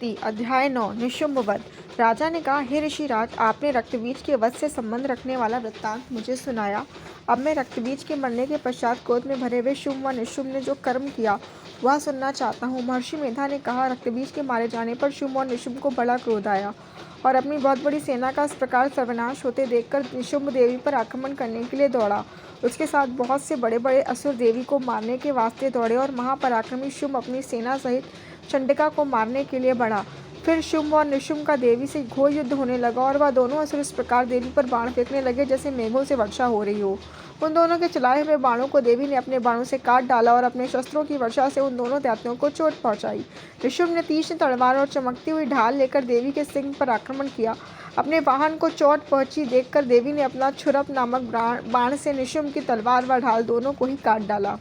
शक्ति। अध्याय 9 निशुम्भ वध। राजा ने कहा, हे ऋषिराज, आपने रक्तबीज के वध से संबंध रखने वाला वृत्तांत मुझे सुनाया। अब मैं रक्तबीज के मरने के पश्चात क्रोध में भरे हुए शुम्भ व निशुम्भ ने जो कर्म किया वह सुनना चाहता हूँ। महर्षि मेधा ने कहा, रक्तबीज के मारे जाने पर शुम्भ और निशुम्भ को बड़ा क्रोध आया और अपनी बहुत बड़ी सेना का इस प्रकार सर्वनाश होते देखकर निशुम्भ देवी पर आक्रमण करने के लिए दौड़ा। उसके साथ बहुत से बड़े बड़े असुर देवी को मारने के वास्ते दौड़े और महापराक्रमी शुम्भ अपनी सेना सहित चंडिका को मारने के लिए बढ़ा। फिर शुम्भ और निशुम्भ का देवी से घोर युद्ध होने लगा और वह दोनों असुर इस प्रकार देवी पर बाण फेंकने लगे जैसे मेघों से वर्षा हो रही हो। उन दोनों के चलाए हुए बाणों को देवी ने अपने बाणों से काट डाला और अपने शस्त्रों की वर्षा से उन दोनों दैत्यों को चोट पहुंचाई। निशुम्भ ने तीक्ष्ण तलवार और चमकती हुई ढाल लेकर देवी के सिंह पर आक्रमण किया। अपने वाहन को चोट पहुंची देखकर देवी ने अपना छुरप नामक बाण से निशुम्भ की तलवार व ढाल दोनों को ही काट डाला।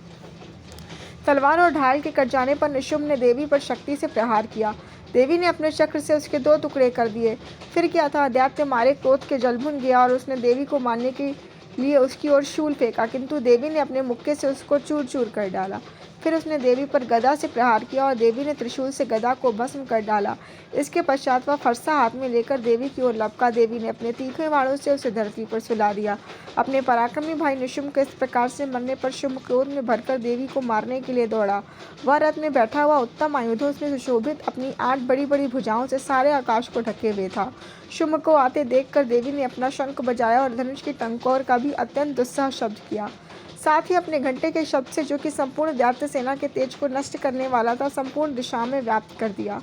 तलवार और ढाल के कट जाने पर निशुम्भ ने देवी पर शक्ति से प्रहार किया। देवी ने अपने चक्र से उसके 2 टुकड़े कर दिए। फिर क्या था, दैत्य मारे क्रोध के जलभुन गया और उसने देवी को मारने के लिए उसकी ओर शूल फेंका, किंतु देवी ने अपने मुक्के से उसको चूर चूर कर डाला। फिर उसने देवी पर गदा से प्रहार किया और देवी ने त्रिशूल से गदा को भस्म कर डाला। इसके पश्चात वह फरसा हाथ में लेकर देवी की ओर लपका। देवी ने अपने तीखे बाणों से उसे धरती पर सुला दिया। अपने पराक्रमी भाई निशुम्भ के इस प्रकार से मरने पर शुम्भ क्रोध में भरकर देवी को मारने के लिए दौड़ा। वह रथ में बैठा हुआ उत्तम आयुधों से सुशोभित अपनी 8 बड़ी बड़ी भुजाओं से सारे आकाश को ढके हुए था। शुम्भ को आते देखकर देवी ने अपना शंख बजाया और धनुष की टंकोर का भी अत्यंत दुस्सह शब्द किया। साथ ही अपने घंटे के शब्द से, जो कि संपूर्ण दैत्य सेना के तेज को नष्ट करने वाला था, संपूर्ण दिशा में व्याप्त कर दिया।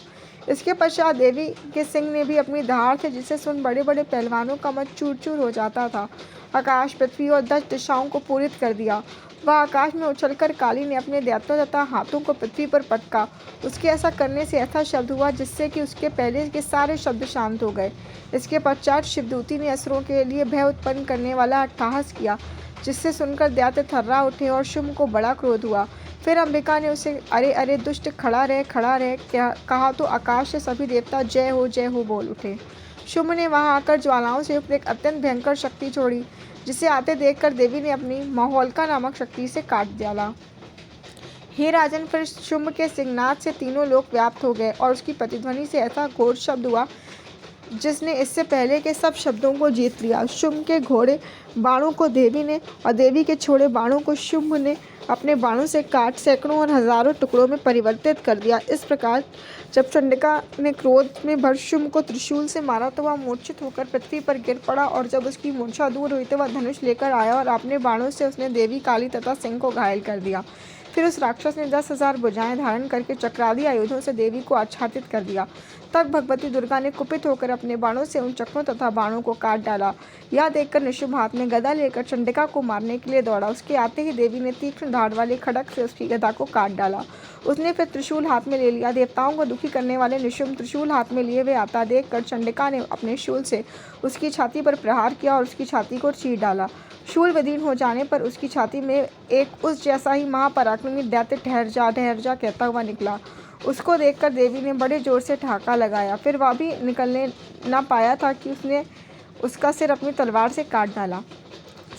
इसके पश्चात देवी के सिंह ने भी अपनी दहाड़ से, जिसे सुन बड़े बड़े पहलवानों का मन चूर चूर हो जाता था, आकाश, पृथ्वी और 10 दिशाओं को पूरित कर दिया। वह आकाश में उछलकर काली ने अपने दैत्यों तथा हाथों को पृथ्वी पर पटका। उसके ऐसा करने से ऐसा शब्द हुआ जिससे कि उसके पहले के सारे शब्द शांत हो गए। इसके पश्चात शिवदूती ने असुरों के लिए भय उत्पन्न करने वाला अट्टहास किया, जिससे सुनकर दैत्य थर्रा उठे और शुम्भ को बड़ा क्रोध हुआ। फिर अंबिका ने उसे अरे अरे दुष्ट, खड़ा रह कहा तो आकाश से सभी देवता जय हो बोल उठे। शुम्भ ने वहां आकर ज्वालाओं से युक्त एक अत्यंत भयंकर शक्ति छोड़ी, जिसे आते देखकर देवी ने अपनी महोल्का नामक शक्ति से काट डाला। हे राजन, फिर शुम्भ के सिंहनाद से तीनों लोक व्याप्त हो गए और उसकी प्रतिध्वनि से ऐसा घोर शब्द हुआ जिसने इससे पहले के सब शब्दों को जीत लिया। शुम्भ के घोड़े बाणों को देवी ने और देवी के छोड़े बाणों को शुम्भ ने अपने बाणों से काट सैकड़ों और हजारों टुकड़ों में परिवर्तित कर दिया। इस प्रकार जब चंडिका ने क्रोध में भर शुम्भ को त्रिशूल से मारा तो वह मूर्छित होकर पृथ्वी पर गिर पड़ा, और जब उसकी मूर्छा दूर हुई तो वह धनुष लेकर आया और अपने बाणों से उसने देवी, काली तथा सिंह को घायल कर दिया। फिर उस राक्षस ने 10,000 भुजाएं धारण करके चक्रादि आयुधों से देवी को आच्छादित कर दिया। तब भगवती दुर्गा ने कुपित होकर अपने बाणों से उन चक्रों तथा बाणों को काट डाला। यह देखकर निशुम्भ हाथ में गदा लेकर चंडिका को मारने के लिए दौड़ा। उसके आते ही देवी ने तीक्ष्ण धार वाले खड्ग से उसकी गदा को काट डाला। उसने फिर त्रिशूल हाथ में ले लिया। देवताओं को दुखी करने वाले निशुम्भ त्रिशूल हाथ में लिए हुए आता देखकर चंडिका ने अपने शूल से उसकी छाती पर प्रहार किया और उसकी छाती को चीर डाला। शूल विदीर्ण हो जाने पर उसकी छाती में एक उस जैसा ही महापराक्रमी दैत्य ठहर जा कहता हुआ निकला। उसको देखकर देवी ने बड़े जोर से ठहाका लगाया। फिर वह भी निकलने न पाया था कि उसने उसका सिर अपनी तलवार से काट डाला।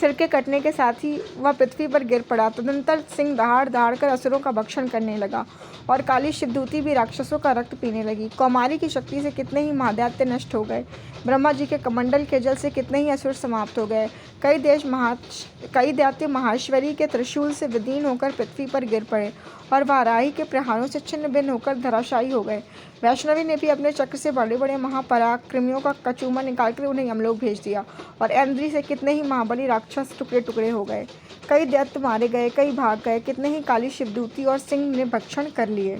सिर के कटने के साथ ही वह पृथ्वी पर गिर पड़ा। तदनंतर सिंह दहाड़ दहाड़ कर असुरों का भक्षण करने लगा और काली शिवदूती भी राक्षसों का रक्त पीने लगी। कौमारी की शक्ति से कितने ही महादैत्य नष्ट हो गए। ब्रह्मा जी के कमंडल के जल से कितने ही असुर समाप्त हो गए। कई दैत्य महाश्वरी के त्रिशूल से विदीर्ण होकर पृथ्वी पर गिर पड़े और वाराही के प्रहारों से छिन्न भिन्न होकर धराशायी हो गए। वैष्णवी ने भी अपने चक्र से बड़े बड़े महापराक्रमियों का कचूमर निकालकर उन्हें यमलोक भेज दिया और ऐन्द्री से कितने ही महाबली राक्षस टुकड़े टुकड़े हो गए। कई दैत्य मारे गए, कई भाग गए, कितने ही काली शिवदूती और सिंह ने भक्षण कर लिए।